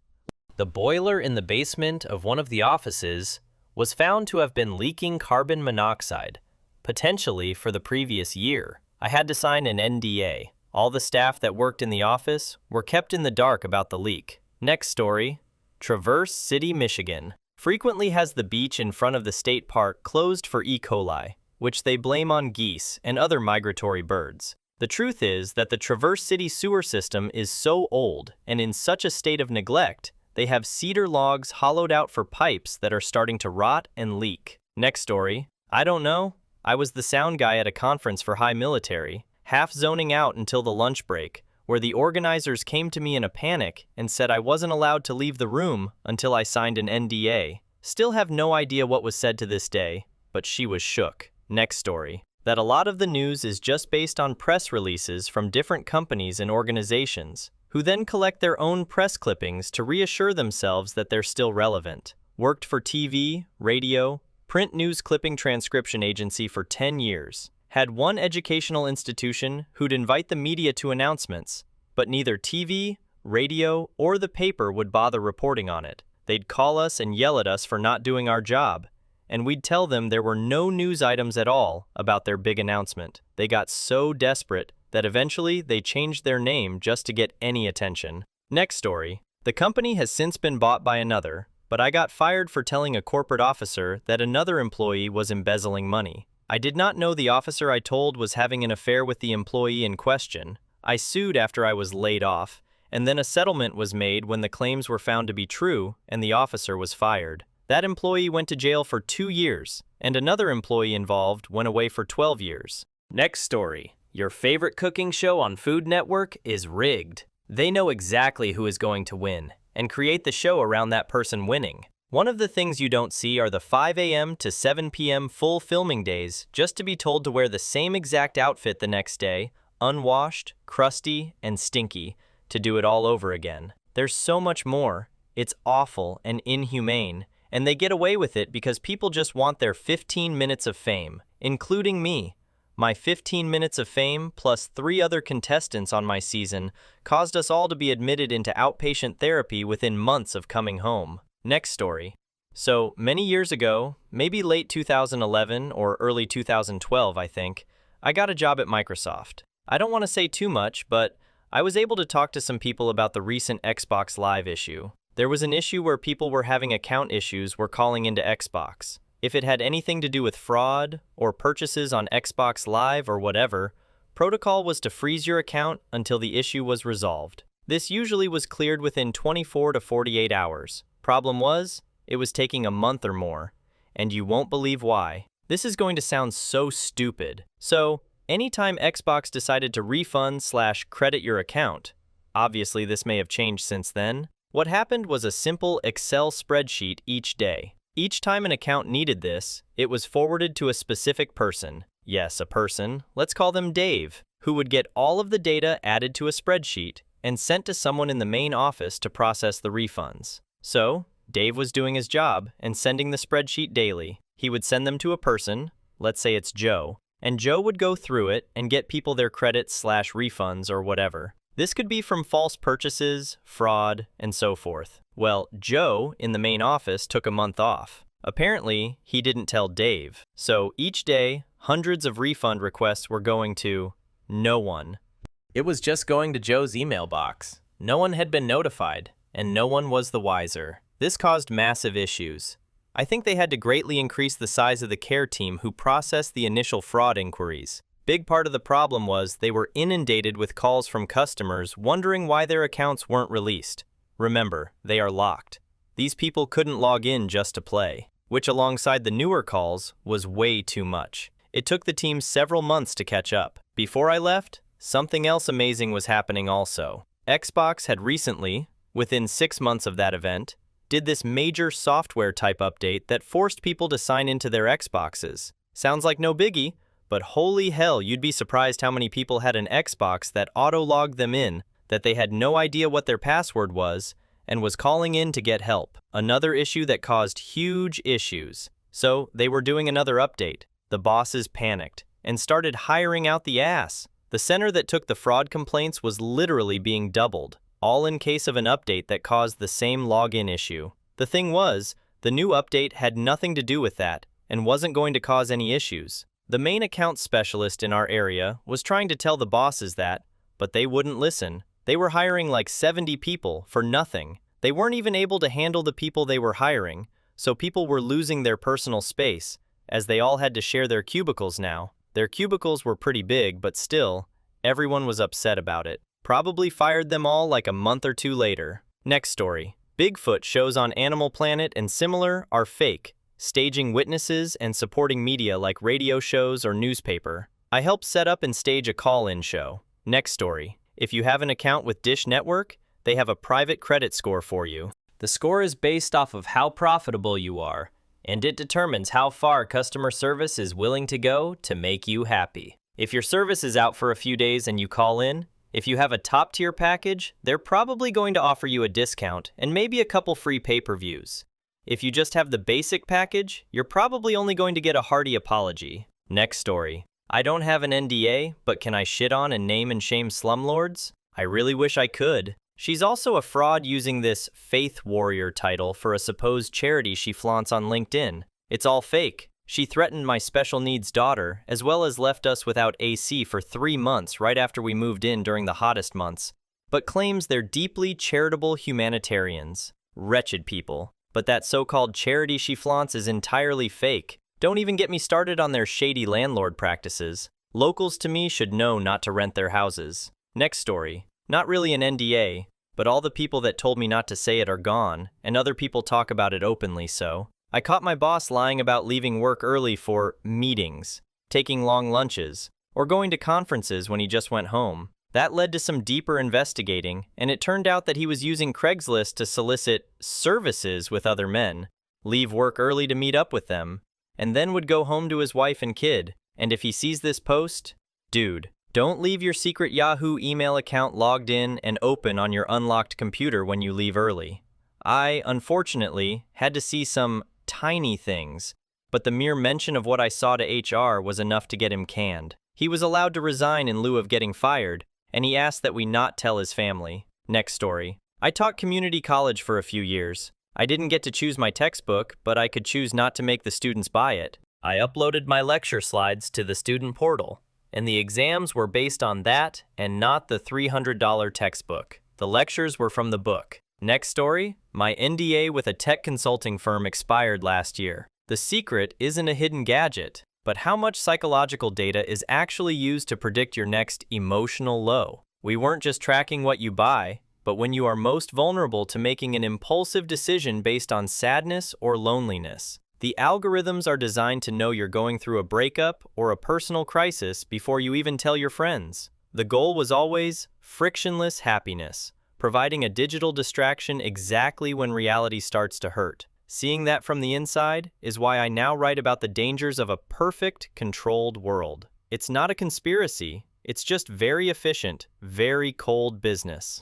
The boiler in the basement of one of the offices was found to have been leaking carbon monoxide, potentially for the previous year. I had to sign an NDA. All the staff that worked in the office were kept in the dark about the leak. Next story. Traverse City, Michigan frequently has the beach in front of the state park closed for E. coli, which they blame on geese and other migratory birds. The truth is that the Traverse City sewer system is so old and in such a state of neglect, they have cedar logs hollowed out for pipes that are starting to rot and leak. Next story. I don't know. I was the sound guy at a conference for high military, half zoning out until the lunch break, where the organizers came to me in a panic and said I wasn't allowed to leave the room until I signed an NDA. Still have no idea what was said to this day, but she was shook. Next story. That a lot of the news is just based on press releases from different companies and organizations, who then collect their own press clippings to reassure themselves that they're still relevant. Worked for TV, radio, print news clipping transcription agency for 10 years. Had one educational institution who'd invite the media to announcements, but neither TV, radio, or the paper would bother reporting on it. They'd call us and yell at us for not doing our job, and we'd tell them there were no news items at all about their big announcement. They got so desperate that eventually they changed their name just to get any attention. Next story. The company has since been bought by another, but I got fired for telling a corporate officer that another employee was embezzling money. I did not know the officer I told was having an affair with the employee in question. I sued after I was laid off, and then a settlement was made when the claims were found to be true and the officer was fired. That employee went to jail for 2 years, and another employee involved went away for 12 years. Next story. Your favorite cooking show on Food Network is rigged. They know exactly who is going to win, and create the show around that person winning. One of the things you don't see are the 5 a.m. to 7 p.m. full filming days just to be told to wear the same exact outfit the next day, unwashed, crusty, and stinky, to do it all over again. There's so much more. It's awful and inhumane, and they get away with it because people just want their 15 minutes of fame, including me. My 15 minutes of fame, plus 3 other contestants on my season, caused us all to be admitted into outpatient therapy within months of coming home. Next story. So, many years ago, maybe late 2011 or early 2012, I think, I got a job at Microsoft. I don't want to say too much, but I was able to talk to some people about the recent Xbox Live issue. There was an issue where people were having account issues were calling into Xbox. If it had anything to do with fraud or purchases on Xbox Live or whatever, protocol was to freeze your account until the issue was resolved. This usually was cleared within 24 to 48 hours. Problem was, it was taking a month or more, and you won't believe why. This is going to sound so stupid. So, anytime Xbox decided to refund/credit your account, obviously this may have changed since then, what happened was a simple Excel spreadsheet each day. Each time an account needed this, it was forwarded to a specific person. Yes, a person, let's call them Dave, who would get all of the data added to a spreadsheet and sent to someone in the main office to process the refunds. So, Dave was doing his job and sending the spreadsheet daily. He would send them to a person, let's say it's Joe, and Joe would go through it and get people their credits/refunds or whatever. This could be from false purchases, fraud, and so forth. Well, Joe, in the main office, took a month off. Apparently, he didn't tell Dave. So each day, hundreds of refund requests were going to no one. It was just going to Joe's email box. No one had been notified, and no one was the wiser. This caused massive issues. I think they had to greatly increase the size of the care team who processed the initial fraud inquiries. Big part of the problem was they were inundated with calls from customers wondering why their accounts weren't released. Remember, they are locked. These people couldn't log in just to play, which alongside the newer calls was way too much. It took the team several months to catch up. Before I left, something else amazing was happening also. Xbox had recently, within 6 months of that event, did this major software type update that forced people to sign into their Xboxes. Sounds like no biggie, but holy hell, you'd be surprised how many people had an Xbox that auto-logged them in, that they had no idea what their password was, and was calling in to get help. Another issue that caused huge issues. So they were doing another update. The bosses panicked and started hiring out the ass. The center that took the fraud complaints was literally being doubled, all in case of an update that caused the same login issue. The thing was, the new update had nothing to do with that and wasn't going to cause any issues. The main account specialist in our area was trying to tell the bosses that, but they wouldn't listen. They were hiring like 70 people for nothing. They weren't even able to handle the people they were hiring, so people were losing their personal space, as they all had to share their cubicles now. Their cubicles were pretty big, but still, everyone was upset about it. Probably fired them all like a month or 2 later. Next story. Bigfoot shows on Animal Planet and similar are fake, staging witnesses and supporting media like radio shows or newspaper. I helped set up and stage a call-in show. Next story. If you have an account with Dish Network, they have a private credit score for you. The score is based off of how profitable you are, and it determines how far customer service is willing to go to make you happy. If your service is out for a few days and you call in, if you have a top-tier package, they're probably going to offer you a discount and maybe a couple free pay-per-views. If you just have the basic package, you're probably only going to get a hearty apology. Next story. I don't have an NDA, but can I shit on and name and shame slumlords? I really wish I could. She's also a fraud using this Faith Warrior title for a supposed charity she flaunts on LinkedIn. It's all fake. She threatened my special needs daughter, as well as left us without AC for 3 months right after we moved in during the hottest months, but claims they're deeply charitable humanitarians. Wretched people. But that so-called charity she flaunts is entirely fake. Don't even get me started on their shady landlord practices. Locals to me should know not to rent their houses. Next story. Not really an NDA, but all the people that told me not to say it are gone, and other people talk about it openly so. I caught my boss lying about leaving work early for meetings, taking long lunches, or going to conferences when he just went home. That led to some deeper investigating, and it turned out that he was using Craigslist to solicit services with other men, leave work early to meet up with them, and then would go home to his wife and kid. And if he sees this post, dude, don't leave your secret Yahoo email account logged in and open on your unlocked computer when you leave early. I, unfortunately, had to see some tiny things, but the mere mention of what I saw to HR was enough to get him canned. He was allowed to resign in lieu of getting fired, and he asked that we not tell his family. Next story. I taught community college for a few years. I didn't get to choose my textbook, but I could choose not to make the students buy it. I uploaded my lecture slides to the student portal, and the exams were based on that and not the $300 textbook. The lectures were from the book. Next story. My NDA with a tech consulting firm expired last year. The secret isn't a hidden gadget, but how much psychological data is actually used to predict your next emotional low. We weren't just tracking what you buy, but when you are most vulnerable to making an impulsive decision based on sadness or loneliness. The algorithms are designed to know you're going through a breakup or a personal crisis before you even tell your friends. The goal was always frictionless happiness, providing a digital distraction exactly when reality starts to hurt. Seeing that from the inside is why I now write about the dangers of a perfect, controlled world. It's not a conspiracy, it's just very efficient, very cold business.